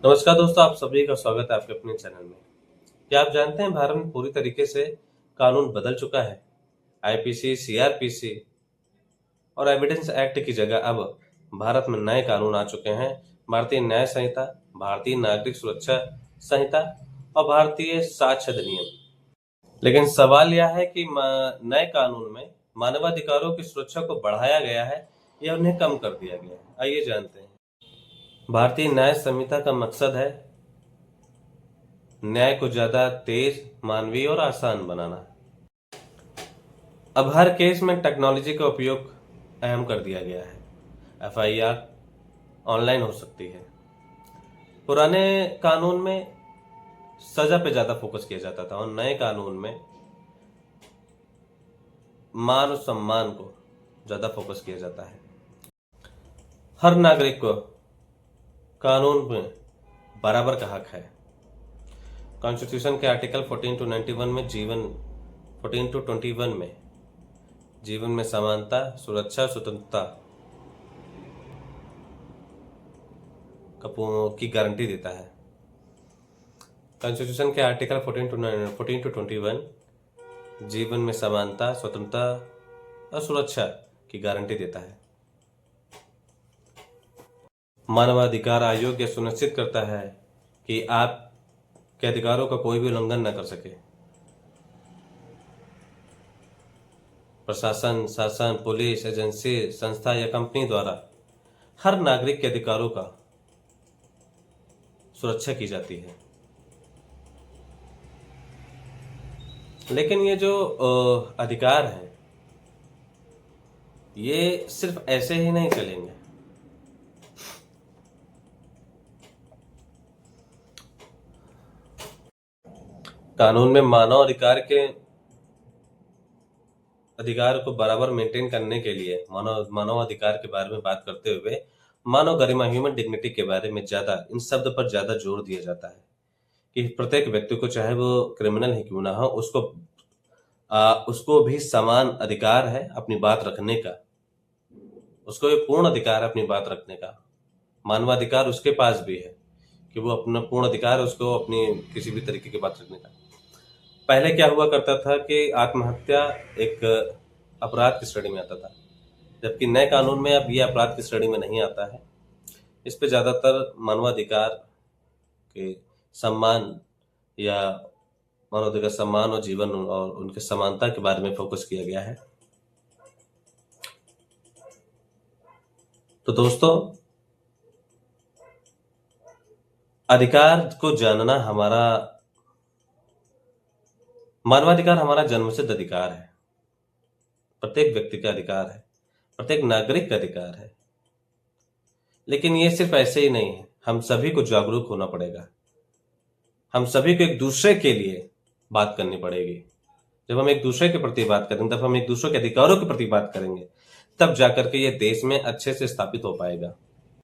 नमस्कार दोस्तों, आप सभी का स्वागत है आपके अपने चैनल में। क्या आप जानते हैं भारत में पूरी तरीके से कानून बदल चुका है। आईपीसी, सीआरपीसी और एविडेंस एक्ट की जगह अब भारत में नए कानून आ चुके हैं। भारतीय न्याय संहिता, भारतीय नागरिक सुरक्षा संहिता और भारतीय साक्ष्य अधिनियम। लेकिन सवाल यह है कि नए कानून में मानवाधिकारों की सुरक्षा को बढ़ाया गया है या उन्हें कम कर दिया गया है। आइए जानते हैं। भारतीय न्याय संहिता का मकसद है न्याय को ज्यादा तेज, मानवीय और आसान बनाना। अब हर केस में टेक्नोलॉजी का उपयोग अहम कर दिया गया है। एफआईआर ऑनलाइन हो सकती है। पुराने कानून में सजा पे ज्यादा फोकस किया जाता था और नए कानून में मान और सम्मान को ज्यादा फोकस किया जाता है। हर नागरिक को कानून में बराबर का हक है। कॉन्स्टिट्यूशन के आर्टिकल 14 to 91 में 14 to 21 में जीवन में समानता, सुरक्षा, स्वतंत्रता की गारंटी देता है। कॉन्स्टिट्यूशन के आर्टिकल 14 to 21 जीवन में समानता, स्वतंत्रता और सुरक्षा की गारंटी देता है। मानवाधिकार आयोग यह सुनिश्चित करता है कि आपके अधिकारों का कोई भी उल्लंघन न कर सके। प्रशासन, शासन, पुलिस, एजेंसी, संस्था या कंपनी द्वारा हर नागरिक के अधिकारों का सुरक्षा की जाती है। लेकिन ये जो अधिकार हैं, ये सिर्फ ऐसे ही नहीं चलेंगे। कानून में मानव अधिकार को बराबर मेंटेन करने के लिए मानव अधिकार के बारे में बात करते हुए मानव गरिमा, ह्यूमन डिग्निटी के बारे में ज्यादा, इन शब्द पर ज्यादा जोर दिया जाता है कि प्रत्येक व्यक्ति को, चाहे वो क्रिमिनल ही क्यों ना हो, उसको भी समान अधिकार है अपनी बात रखने का। उसको एक पूर्ण अधिकार है अपनी बात रखने का। मानवाधिकार उसके पास भी है कि वो अपना पूर्ण अधिकार है उसको अपनी किसी भी तरीके की बात रखने का। पहले क्या हुआ करता था कि आत्महत्या एक अपराध की श्रेणी में आता था, जबकि नए कानून में अब ये अपराध की श्रेणी में नहीं आता है। इस पे ज्यादातर मानवाधिकार के सम्मान या मानवाधिकार सम्मान और जीवन और उनके समानता के बारे में फोकस किया गया है। तो दोस्तों, अधिकार को जानना मानवाधिकार हमारा जन्मसिद्ध अधिकार है। प्रत्येक व्यक्ति का अधिकार है, प्रत्येक नागरिक का अधिकार है। लेकिन ये सिर्फ ऐसे ही नहीं है, हम सभी को जागरूक होना पड़ेगा। हम सभी को एक दूसरे के लिए बात करनी पड़ेगी। जब हम एक दूसरे के प्रति बात करेंगे, तब हम एक दूसरे के अधिकारों के प्रति बात करेंगे, तब जाकर के ये देश में अच्छे से स्थापित हो पाएगा।